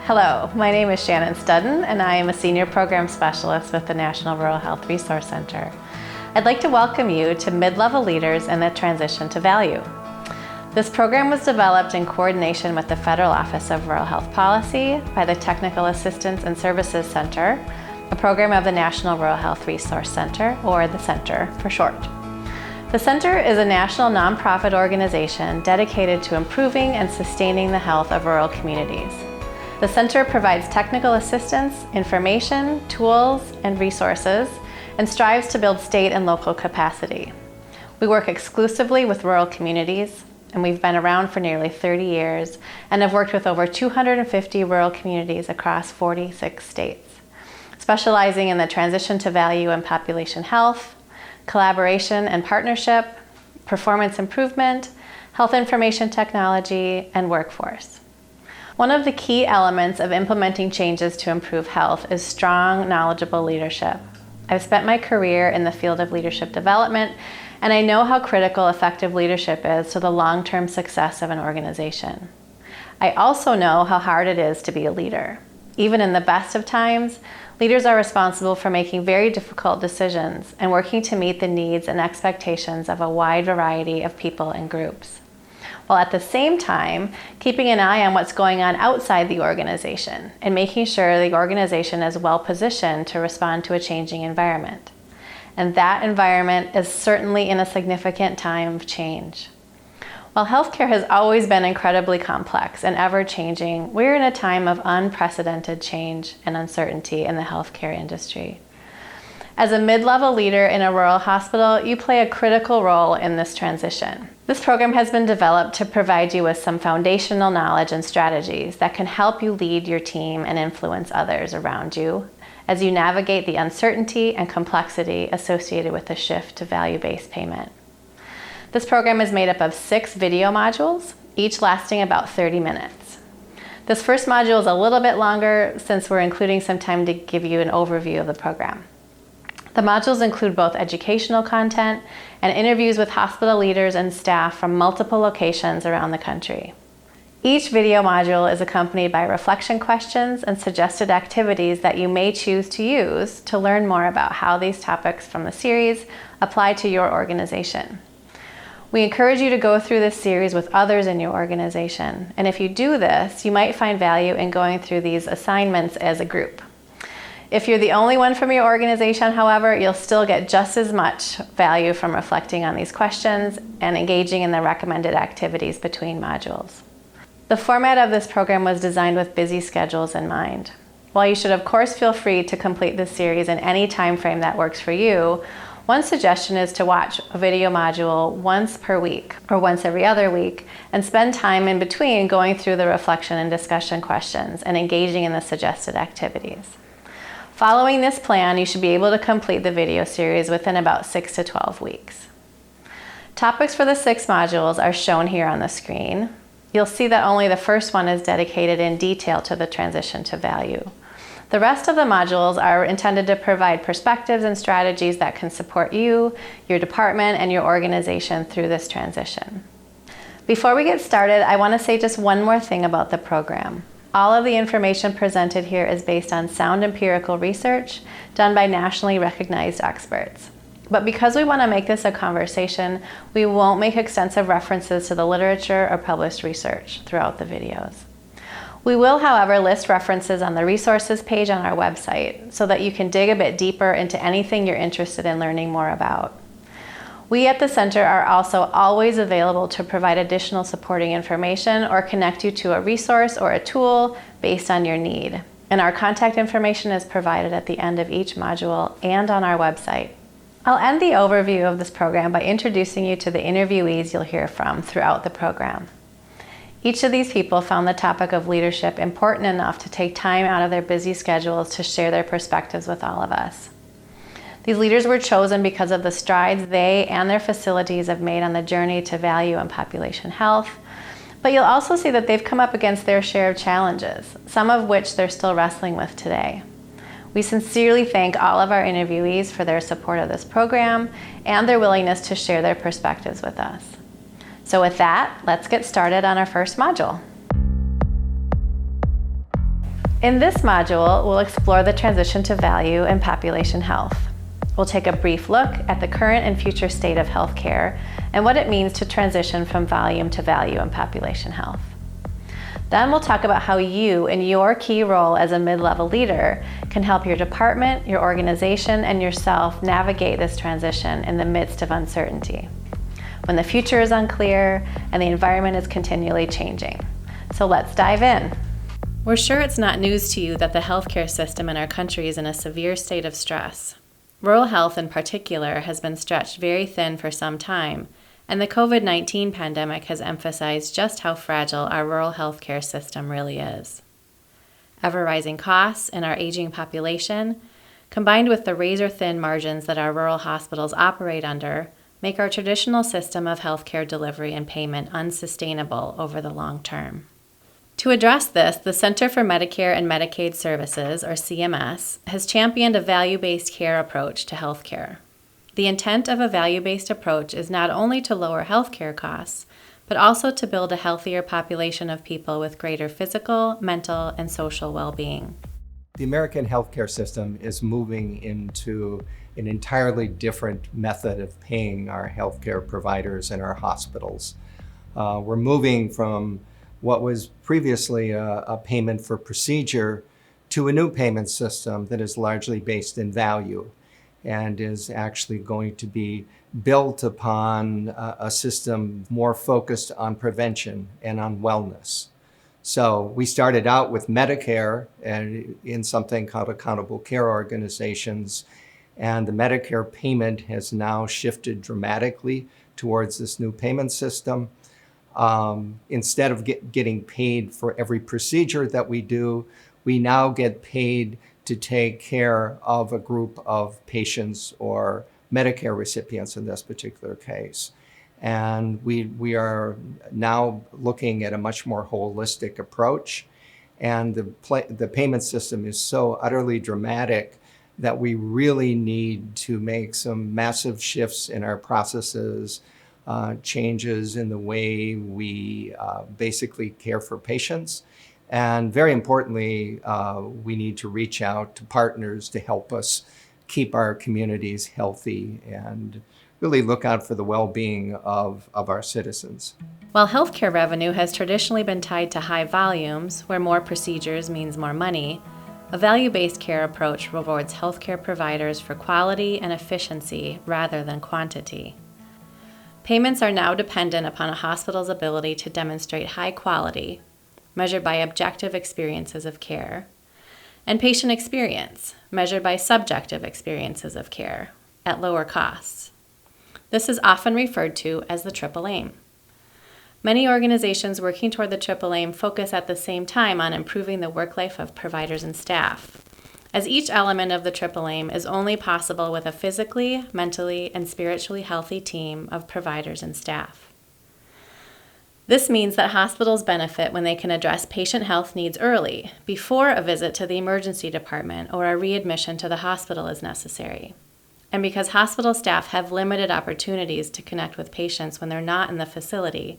Hello, my name is Shannon Studden and I am a Senior Program Specialist with the National Rural Health Resource Center. I'd like to welcome you to Mid-Level Leaders in the Transition to Value. This program was developed in coordination with the Federal Office of Rural Health Policy by the Technical Assistance and Services Center, a program of the National Rural Health Resource Center, or the Center for short. The Center is a national nonprofit organization dedicated to improving and sustaining the health of rural communities. The Center provides technical assistance, information, tools, and resources, and strives to build state and local capacity. We work exclusively with rural communities, and we've been around for nearly 30 years and have worked with over 250 rural communities across 46 states, specializing in the transition to value and population health, collaboration and partnership, performance improvement, health information technology, and workforce. One of the key elements of implementing changes to improve health is strong, knowledgeable leadership. I've spent my career in the field of leadership development, and I know how critical effective leadership is to the long-term success of an organization. I also know how hard it is to be a leader. Even in the best of times, leaders are responsible for making very difficult decisions and working to meet the needs and expectations of a wide variety of people and groups, while at the same time keeping an eye on what's going on outside the organization and making sure the organization is well positioned to respond to a changing environment. And that environment is certainly in a significant time of change. While healthcare has always been incredibly complex and ever-changing, we're in a time of unprecedented change and uncertainty in the healthcare industry. As a mid-level leader in a rural hospital, you play a critical role in this transition. This program has been developed to provide you with some foundational knowledge and strategies that can help you lead your team and influence others around you as you navigate the uncertainty and complexity associated with the shift to value-based payment. This program is made up of 6 video modules, each lasting about 30 minutes. This first module is a little bit longer since we're including some time to give you an overview of the program. The modules include both educational content and interviews with hospital leaders and staff from multiple locations around the country. Each video module is accompanied by reflection questions and suggested activities that you may choose to use to learn more about how these topics from the series apply to your organization. We encourage you to go through this series with others in your organization, and if you do this, you might find value in going through these assignments as a group. If you're the only one from your organization, however, you'll still get just as much value from reflecting on these questions and engaging in the recommended activities between modules. The format of this program was designed with busy schedules in mind. While you should of course feel free to complete this series in any time frame that works for you, one suggestion is to watch a video module once per week or once every other week and spend time in between going through the reflection and discussion questions and engaging in the suggested activities. Following this plan, you should be able to complete the video series within about 6 to 12 weeks. Topics for the 6 modules are shown here on the screen. You'll see that only the first one is dedicated in detail to the transition to value. The rest of the modules are intended to provide perspectives and strategies that can support you, your department, and your organization through this transition. Before we get started, I want to say just one more thing about the program. All of the information presented here is based on sound empirical research done by nationally recognized experts. But because we want to make this a conversation, we won't make extensive references to the literature or published research throughout the videos. We will, however, list references on the resources page on our website so that you can dig a bit deeper into anything you're interested in learning more about. We at the Center are also always available to provide additional supporting information or connect you to a resource or a tool based on your need. And our contact information is provided at the end of each module and on our website. I'll end the overview of this program by introducing you to the interviewees you'll hear from throughout the program. Each of these people found the topic of leadership important enough to take time out of their busy schedules to share their perspectives with all of us. These leaders were chosen because of the strides they and their facilities have made on the journey to value and population health, but you'll also see that they've come up against their share of challenges, some of which they're still wrestling with today. We sincerely thank all of our interviewees for their support of this program and their willingness to share their perspectives with us. So with that, let's get started on our first module. In this module, we'll explore the transition to value and population health. We'll take a brief look at the current and future state of healthcare and what it means to transition from volume to value in population health. Then we'll talk about how you, in your key role as a mid-level leader, can help your department, your organization, and yourself navigate this transition in the midst of uncertainty, when the future is unclear and the environment is continually changing. So let's dive in. We're sure it's not news to you that the healthcare system in our country is in a severe state of stress. Rural health in particular has been stretched very thin for some time, and the COVID-19 pandemic has emphasized just how fragile our rural healthcare system really is. Ever-rising costs and our aging population, combined with the razor-thin margins that our rural hospitals operate under, make our traditional system of healthcare delivery and payment unsustainable over the long term. To address this, the Center for Medicare and Medicaid Services, or CMS, has championed a value-based care approach to healthcare. The intent of a value-based approach is not only to lower healthcare costs, but also to build a healthier population of people with greater physical, mental, and social well-being. The American healthcare system is moving into an entirely different method of paying our healthcare providers and our hospitals. We're moving from what was previously a payment for procedure to a new payment system that is largely based in value and is actually going to be built upon a system more focused on prevention and on wellness. So we started out with Medicare and in something called accountable care organizations, and the Medicare payment has now shifted dramatically towards this new payment system. Instead of getting paid for every procedure that we do, we now get paid to take care of a group of patients or Medicare recipients in this particular case. And we are now looking at a much more holistic approach. And the payment system is so utterly dramatic that we really need to make some massive shifts in our processes, changes in the way we basically care for patients. And very importantly, we need to reach out to partners to help us keep our communities healthy and really look out for the well-being of our citizens. While healthcare revenue has traditionally been tied to high volumes, where more procedures means more money, a value-based care approach rewards healthcare providers for quality and efficiency rather than quantity. Payments are now dependent upon a hospital's ability to demonstrate high quality, measured by objective experiences of care, and patient experience, measured by subjective experiences of care, at lower costs. This is often referred to as the triple aim. Many organizations working toward the triple aim focus at the same time on improving the work life of providers and staff, as each element of the triple aim is only possible with a physically, mentally, and spiritually healthy team of providers and staff. This means that hospitals benefit when they can address patient health needs early, before a visit to the emergency department or a readmission to the hospital is necessary. And because hospital staff have limited opportunities to connect with patients when they're not in the facility,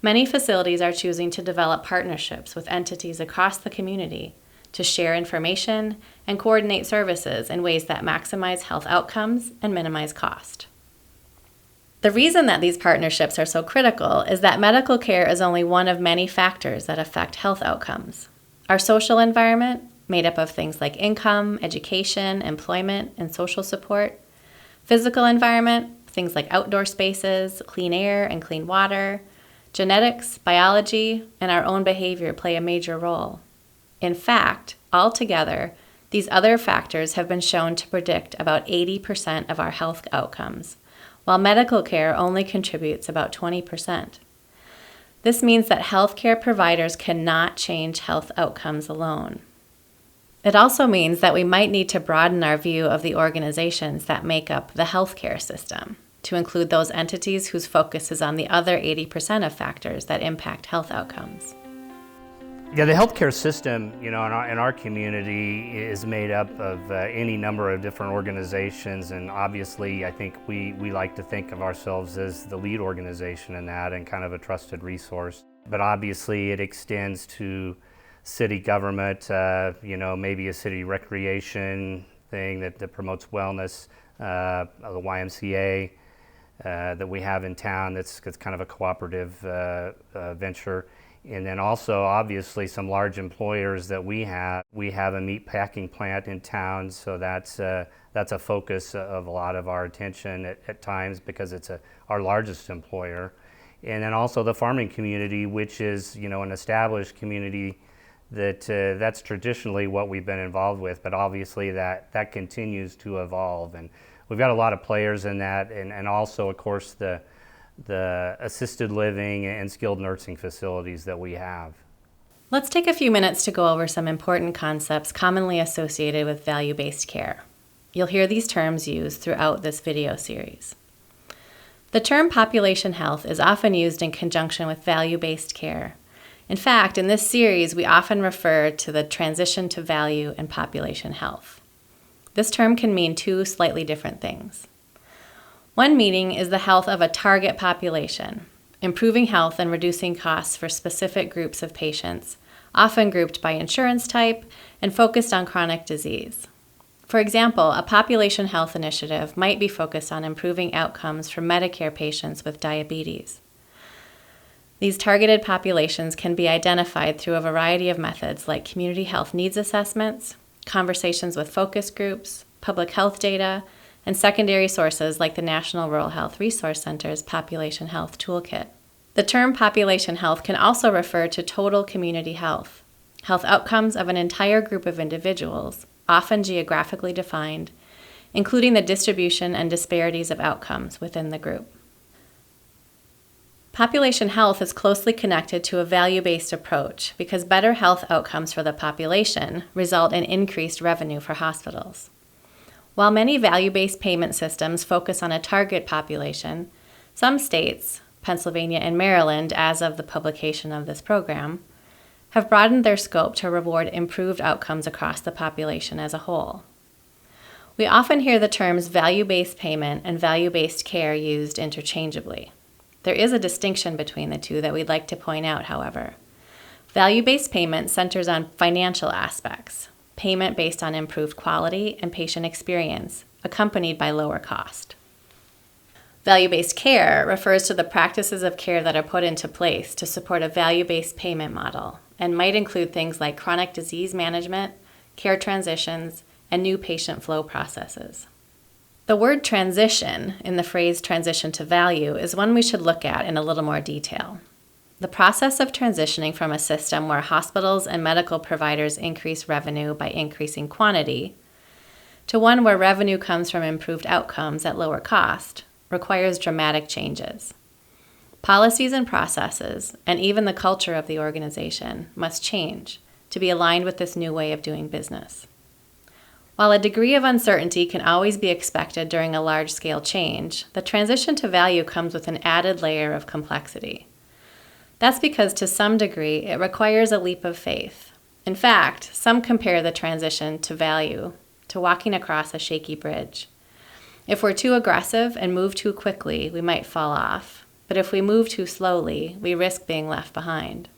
many facilities are choosing to develop partnerships with entities across the community to share information and coordinate services in ways that maximize health outcomes and minimize cost. The reason that these partnerships are so critical is that medical care is only one of many factors that affect health outcomes. Our social environment, made up of things like income, education, employment, and social support, physical environment, things like outdoor spaces, clean air and clean water, genetics, biology, and our own behavior play a major role. In fact, altogether, these other factors have been shown to predict about 80% of our health outcomes, while medical care only contributes about 20%. This means that healthcare providers cannot change health outcomes alone. It also means that we might need to broaden our view of the organizations that make up the healthcare system to include those entities whose focus is on the other 80% of factors that impact health outcomes. Yeah, the healthcare system, in our community is made up of any number of different organizations, and obviously I think we like to think of ourselves as the lead organization in that and kind of a trusted resource. But obviously it extends to city government, maybe a city recreation thing that promotes wellness, the YMCA that we have in town that's kind of a cooperative venture. And then also, obviously, some large employers that we have. We have a meat packing plant in town, so that's a focus of a lot of our attention at times because it's our largest employer. And then also the farming community, which is an established community that's traditionally what we've been involved with, but obviously that continues to evolve. And we've got a lot of players in that, and also, of course, the assisted living and skilled nursing facilities that we have. Let's take a few minutes to go over some important concepts commonly associated with value-based care. You'll hear these terms used throughout this video series. The term population health is often used in conjunction with value-based care. In fact, in this series, we often refer to the transition to value and population health. This term can mean two slightly different things. One meaning is the health of a target population, improving health and reducing costs for specific groups of patients, often grouped by insurance type and focused on chronic disease. For example, a population health initiative might be focused on improving outcomes for Medicare patients with diabetes. These targeted populations can be identified through a variety of methods like community health needs assessments, conversations with focus groups, public health data, and secondary sources like the National Rural Health Resource Center's Population Health Toolkit. The term population health can also refer to total community health outcomes of an entire group of individuals, often geographically defined, including the distribution and disparities of outcomes within the group. Population health is closely connected to a value-based approach because better health outcomes for the population result in increased revenue for hospitals. While many value-based payment systems focus on a target population, some states, Pennsylvania and Maryland as of the publication of this program, have broadened their scope to reward improved outcomes across the population as a whole. We often hear the terms value-based payment and value-based care used interchangeably. There is a distinction between the two that we'd like to point out, however. Value-based payment centers on financial aspects, payment based on improved quality and patient experience, accompanied by lower cost. Value-based care refers to the practices of care that are put into place to support a value-based payment model and might include things like chronic disease management, care transitions, and new patient flow processes. The word transition in the phrase transition to value is one we should look at in a little more detail. The process of transitioning from a system where hospitals and medical providers increase revenue by increasing quantity to one where revenue comes from improved outcomes at lower cost requires dramatic changes. Policies and processes, and even the culture of the organization, must change to be aligned with this new way of doing business. While a degree of uncertainty can always be expected during a large-scale change, the transition to value comes with an added layer of complexity. That's because to some degree it requires a leap of faith. In fact, some compare the transition to value to walking across a shaky bridge. If we're too aggressive and move too quickly, we might fall off. But if we move too slowly, we risk being left behind.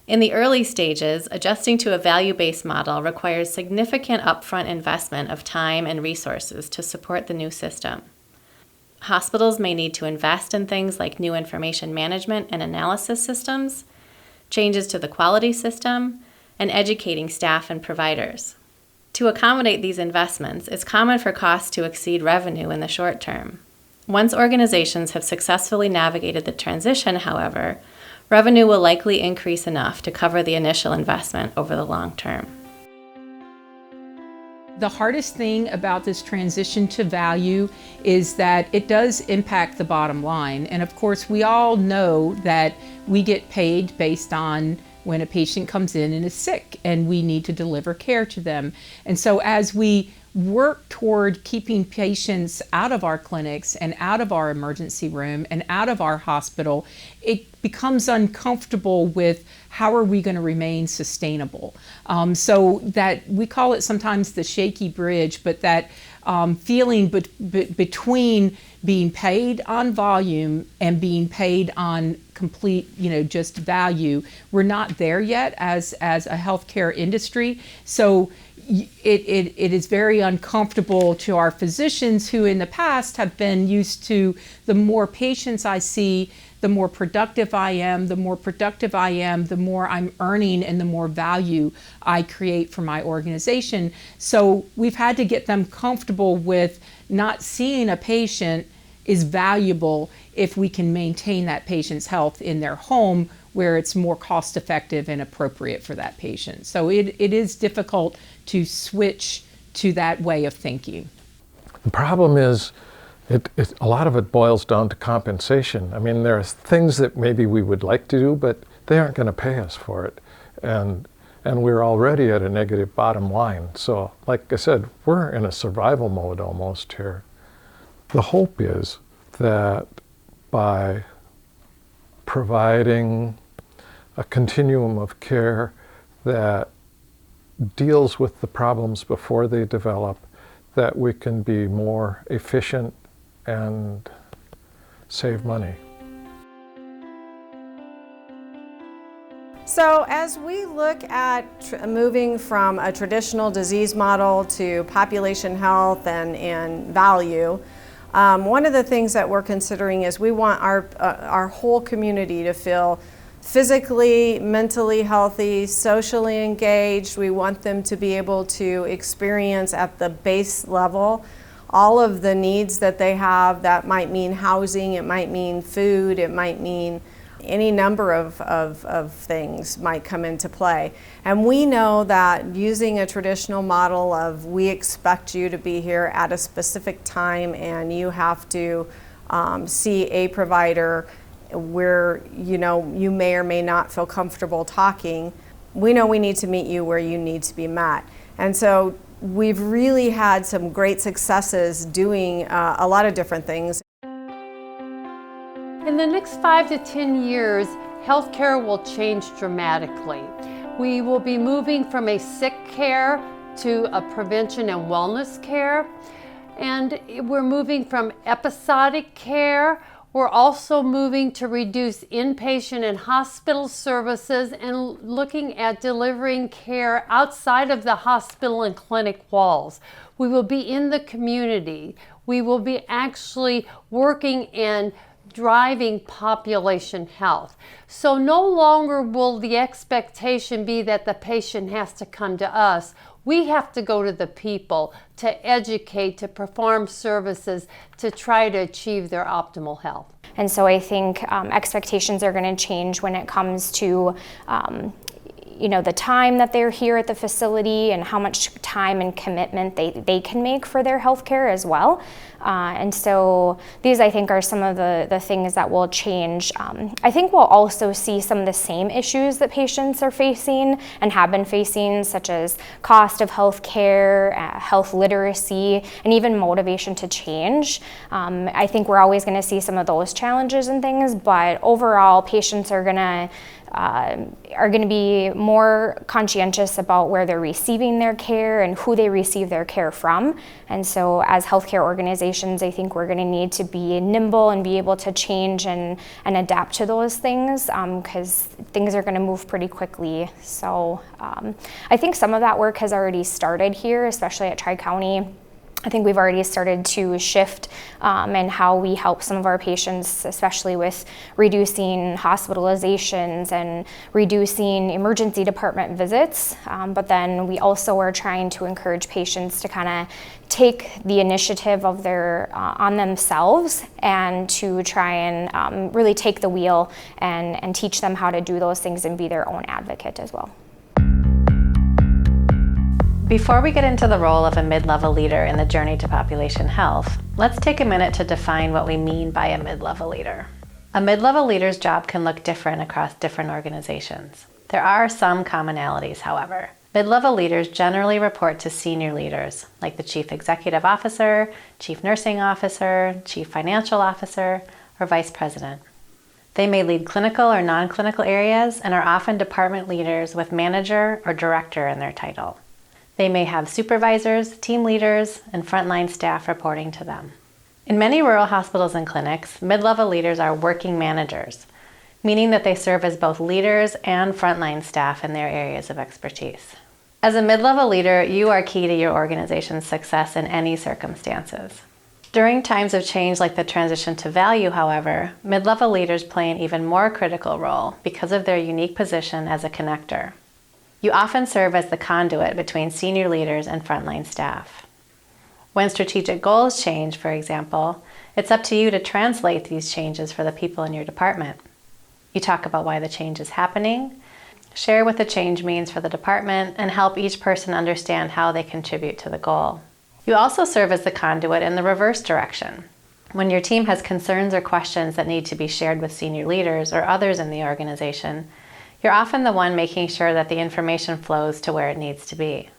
In the early stages, adjusting to a value-based model requires significant upfront investment of time and resources to support the new system. Hospitals may need to invest in things like new information management and analysis systems, changes to the quality system, and educating staff and providers. To accommodate these investments, it's common for costs to exceed revenue in the short term. Once organizations have successfully navigated the transition, however, revenue will likely increase enough to cover the initial investment over the long term. The hardest thing about this transition to value is that it does impact the bottom line. And of course, we all know that we get paid based on when a patient comes in and is sick and we need to deliver care to them. And so as we work toward keeping patients out of our clinics and out of our emergency room and out of our hospital, it becomes uncomfortable with how are we going to remain sustainable. So that we call it sometimes the shaky bridge, but that feeling between being paid on volume and being paid on complete, just value. We're not there yet as a healthcare industry. So it is very uncomfortable to our physicians who in the past have been used to the more patients I see, the more productive I am, the more productive I am, the more I'm earning and the more value I create for my organization. So we've had to get them comfortable with not seeing a patient is valuable if we can maintain that patient's health in their home where it's more cost effective and appropriate for that patient. So it is difficult to switch to that way of thinking. The problem is a lot of it boils down to compensation. I mean, there are things that maybe we would like to do, but they aren't going to pay us for it. And we're already at a negative bottom line. So like I said, we're in a survival mode almost here. The hope is that by providing a continuum of care that deals with the problems before they develop, that we can be more efficient and save money. So as we look at moving from a traditional disease model to population health and value, one of the things that we're considering is we want our whole community to feel physically, mentally healthy, socially engaged. We want them to be able to experience at the base level all of the needs that they have. That might mean housing, it might mean food, it might mean any number of things might come into play. And we know that using a traditional model of we expect you to be here at a specific time and you have to see a provider where you may or may not feel comfortable talking, we know we need to meet you where you need to be met. And so we've really had some great successes doing a lot of different things. In the next 5 to 10 years, healthcare will change dramatically. We will be moving from a sick care to a prevention and wellness care. And we're moving from episodic care. We're also moving to reduce inpatient and hospital services and looking at delivering care outside of the hospital and clinic walls. We will be in the community. We will be actually working and driving population health. So no longer will the expectation be that the patient has to come to us. We have to go to the people to educate, to perform services, to try to achieve their optimal health. And so I think expectations are going to change when it comes to the time that they're here at the facility and how much time and commitment they can make for their healthcare as well. And so these, I think, are some of the things that will change. I think we'll also see some of the same issues that patients are facing and have been facing, such as cost of healthcare, health literacy, and even motivation to change. I think we're always going to see some of those challenges and things, but overall, patients are going to be more conscientious about where they're receiving their care and who they receive their care from. And so as healthcare organizations, I think we're going to need to be nimble and be able to change and adapt to those things because things are going to move pretty quickly. So I think some of that work has already started here, especially at Tri-County. I think we've already started to shift in how we help some of our patients, especially with reducing hospitalizations and reducing emergency department visits. But then we also are trying to encourage patients to kind of take the initiative of on themselves and to try and really take the wheel and teach them how to do those things and be their own advocate as well. Before we get into the role of a mid-level leader in the journey to population health, let's take a minute to define what we mean by a mid-level leader. A mid-level leader's job can look different across different organizations. There are some commonalities, however. Mid-level leaders generally report to senior leaders, like the Chief Executive Officer, Chief Nursing Officer, Chief Financial Officer, or Vice President. They may lead clinical or non-clinical areas and are often department leaders with manager or director in their title. They may have supervisors, team leaders, and frontline staff reporting to them. In many rural hospitals and clinics, mid-level leaders are working managers. meaning that they serve as both leaders and frontline staff in their areas of expertise. As a mid-level leader, you are key to your organization's success in any circumstances. During times of change like the transition to value, however, mid-level leaders play an even more critical role because of their unique position as a connector. You often serve as the conduit between senior leaders and frontline staff. When strategic goals change, for example, it's up to you to translate these changes for the people in your department. You talk about why the change is happening, share what the change means for the department, and help each person understand how they contribute to the goal. You also serve as the conduit in the reverse direction. When your team has concerns or questions that need to be shared with senior leaders or others in the organization, you're often the one making sure that the information flows to where it needs to be.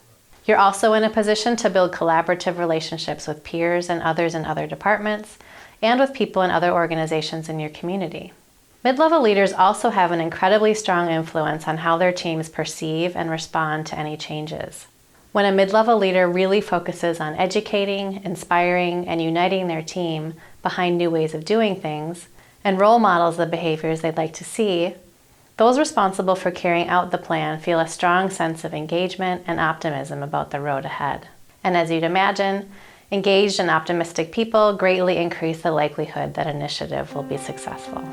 You're also in a position to build collaborative relationships with peers and others in other departments, and with people in other organizations in your community. Mid-level leaders also have an incredibly strong influence on how their teams perceive and respond to any changes. When a mid-level leader really focuses on educating, inspiring, and uniting their team behind new ways of doing things, and role models the behaviors they'd like to see, those responsible for carrying out the plan feel a strong sense of engagement and optimism about the road ahead. And as you'd imagine, engaged and optimistic people greatly increase the likelihood that initiative will be successful.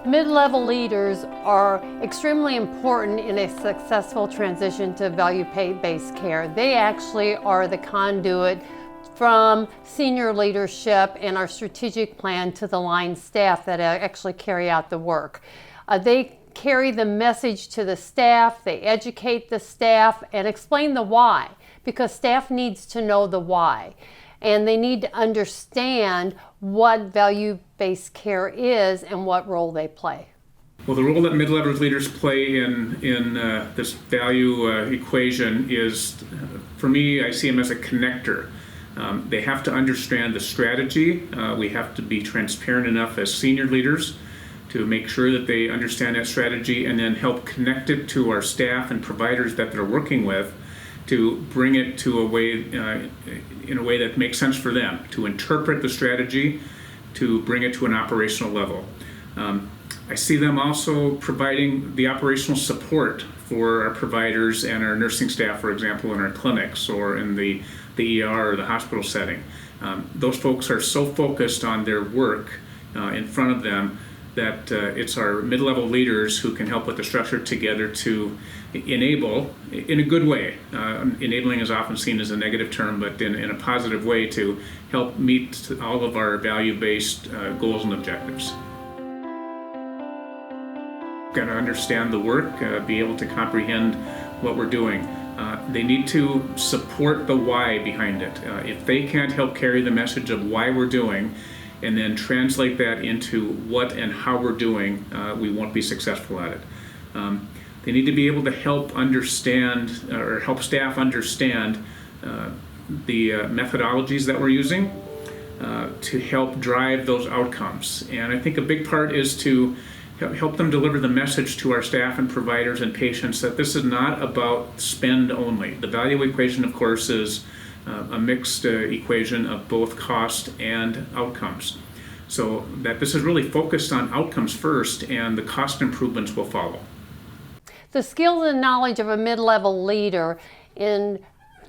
Mid-level leaders are extremely important in a successful transition to value-based care. They actually are the conduit from senior leadership and our strategic plan to the line staff that actually carry out the work. They carry the message to the staff, they educate the staff, and explain the why, because staff needs to know the why. And they need to understand what value-based care is and what role they play. Well, the role that mid-level leaders play in this value equation is, for me, I see them as a connector. They have to understand the strategy. We have to be transparent enough as senior leaders to make sure that they understand that strategy and then help connect it to our staff and providers that they're working with to bring it to a way, in a way that makes sense for them, to interpret the strategy, to bring it to an operational level. I see them also providing the operational support for our providers and our nursing staff, for example, in our clinics or in the ER or the hospital setting. Those folks are so focused on their work in front of them that it's our mid-level leaders who can help put the structure together to enable, in a good way, enabling is often seen as a negative term, but in a positive way, to help meet all of our value-based goals and objectives. Got to understand the work, be able to comprehend what we're doing. They need to support the why behind it. If they can't help carry the message of why we're doing and then translate that into what and how we're doing, we won't be successful at it. They need to be able to help understand or help staff understand the methodologies that we're using to help drive those outcomes. And I think a big part is to help them deliver the message to our staff and providers and patients that this is not about spend only. The value equation, of course, is a mixed equation of both cost and outcomes. So that this is really focused on outcomes first, and the cost improvements will follow. The skills and knowledge of a mid-level leader in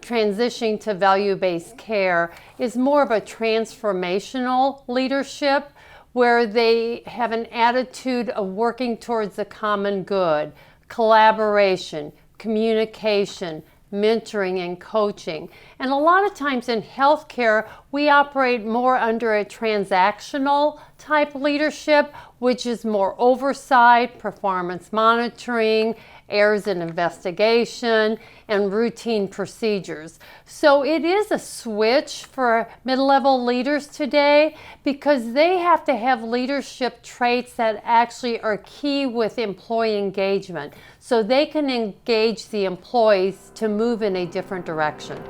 transitioning to value-based care is more of a transformational leadership, where they have an attitude of working towards the common good, collaboration, communication, mentoring, and coaching. And a lot of times in healthcare, we operate more under a transactional type leadership, which is more oversight, performance monitoring, errors in investigation, and routine procedures. So it is a switch for mid-level leaders today, because they have to have leadership traits that actually are key with employee engagement, so they can engage the employees to move in a different direction.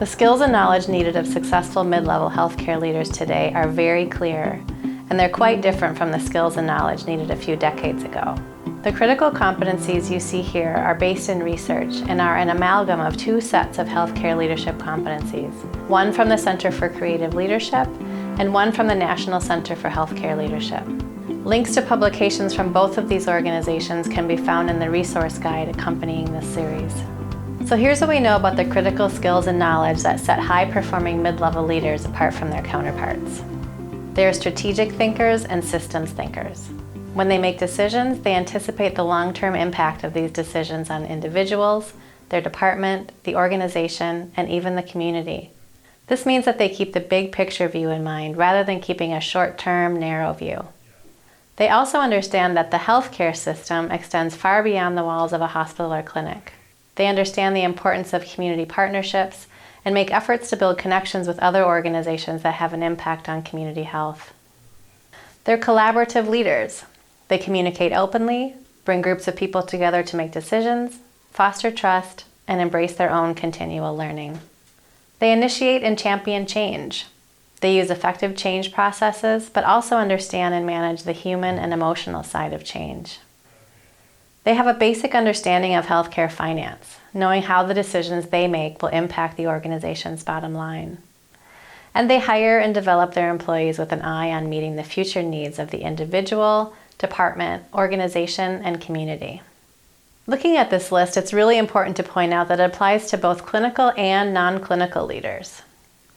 The skills and knowledge needed of successful mid-level healthcare leaders today are very clear, and they're quite different from the skills and knowledge needed a few decades ago. The critical competencies you see here are based in research and are an amalgam of two sets of healthcare leadership competencies, one from the Center for Creative Leadership and one from the National Center for Healthcare Leadership. Links to publications from both of these organizations can be found in the resource guide accompanying this series. So here's what we know about the critical skills and knowledge that set high-performing mid-level leaders apart from their counterparts. They are strategic thinkers and systems thinkers. When they make decisions, they anticipate the long-term impact of these decisions on individuals, their department, the organization, and even the community. This means that they keep the big picture view in mind rather than keeping a short-term, narrow view. They also understand that the healthcare system extends far beyond the walls of a hospital or clinic. They understand the importance of community partnerships and make efforts to build connections with other organizations that have an impact on community health. They're collaborative leaders. They communicate openly, bring groups of people together to make decisions, foster trust, and embrace their own continual learning. They initiate and champion change. They use effective change processes, but also understand and manage the human and emotional side of change. They have a basic understanding of healthcare finance, knowing how the decisions they make will impact the organization's bottom line. And they hire and develop their employees with an eye on meeting the future needs of the individual, department, organization, and community. Looking at this list, it's really important to point out that it applies to both clinical and non-clinical leaders.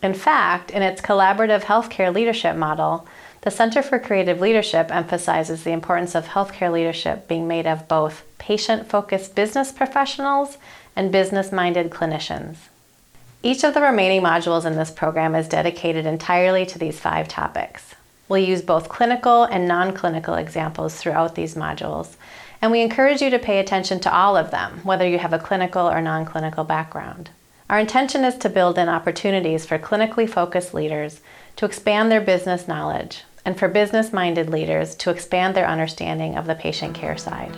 In fact, in its collaborative healthcare leadership model, the Center for Creative Leadership emphasizes the importance of healthcare leadership being made of both patient-focused business professionals and business-minded clinicians. Each of the remaining modules in this program is dedicated entirely to these 5 topics. We'll use both clinical and non-clinical examples throughout these modules, and we encourage you to pay attention to all of them, whether you have a clinical or non-clinical background. Our intention is to build in opportunities for clinically focused leaders to expand their business knowledge, and for business-minded leaders to expand their understanding of the patient care side.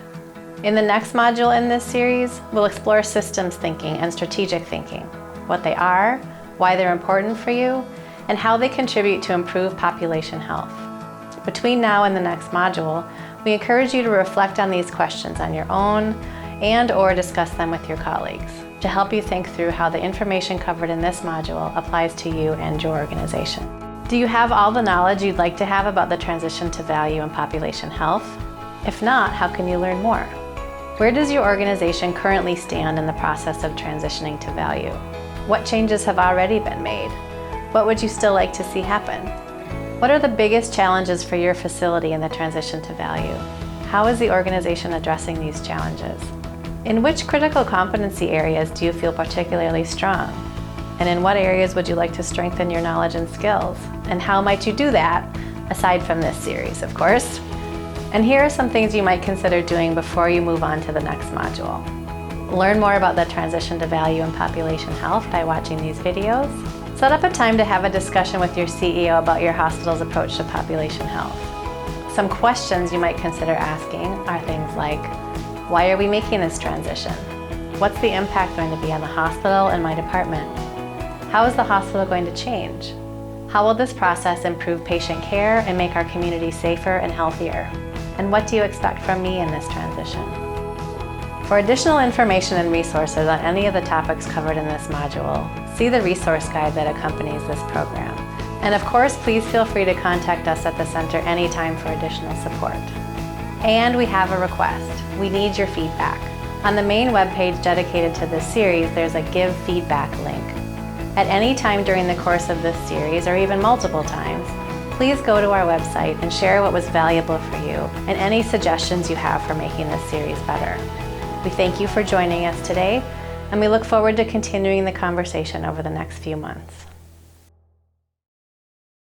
In the next module in this series, we'll explore systems thinking and strategic thinking, what they are, why they're important for you, and how they contribute to improve population health. Between now and the next module, we encourage you to reflect on these questions on your own and/or discuss them with your colleagues to help you think through how the information covered in this module applies to you and your organization. Do you have all the knowledge you'd like to have about the transition to value and population health? If not, how can you learn more? Where does your organization currently stand in the process of transitioning to value? What changes have already been made? What would you still like to see happen? What are the biggest challenges for your facility in the transition to value? How is the organization addressing these challenges? In which critical competency areas do you feel particularly strong? And in what areas would you like to strengthen your knowledge and skills? And how might you do that, aside from this series, of course? And here are some things you might consider doing before you move on to the next module. Learn more about the transition to value and population health by watching these videos. Set up a time to have a discussion with your CEO about your hospital's approach to population health. Some questions you might consider asking are things like, why are we making this transition? What's the impact going to be on the hospital and my department? How is the hospital going to change? How will this process improve patient care and make our community safer and healthier? And what do you expect from me in this transition? For additional information and resources on any of the topics covered in this module, see the resource guide that accompanies this program. And of course, please feel free to contact us at the center anytime for additional support. And we have a request. We need your feedback. On the main webpage dedicated to this series, there's a Give Feedback link. At any time during the course of this series, or even multiple times, please go to our website and share what was valuable for you and any suggestions you have for making this series better. We thank you for joining us today, and we look forward to continuing the conversation over the next few months.